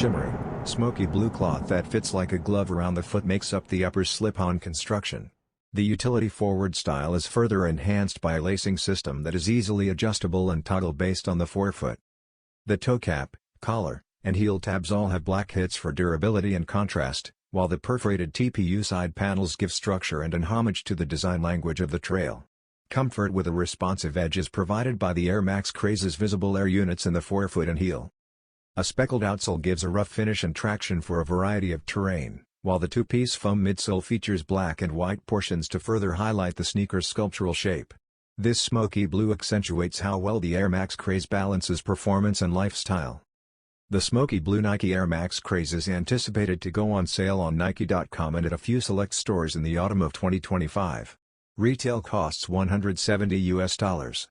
shimmering, smoky blue cloth that fits like a glove around the foot makes up the upper's slip-on construction. The utility-forward style is further enhanced by a lacing system that is easily adjustable and toggle based on the forefoot. The toe cap, collar, and heel tabs all have black hits for durability and contrast, while the perforated TPU side panels give structure and an homage to the design language of the trail. Comfort with a responsive edge is provided by the Air Max Craze's visible air units in the forefoot and heel. A speckled outsole gives a rough finish and traction for a variety of terrain, while the two-piece foam midsole features black and white portions to further highlight the sneaker's sculptural shape. This smoky blue accentuates how well the Air Max Craze balances performance and lifestyle. The smoky blue Nike Air Max Craze is anticipated to go on sale on Nike.com and at a few select stores in the autumn of 2025. Retail costs $170 US.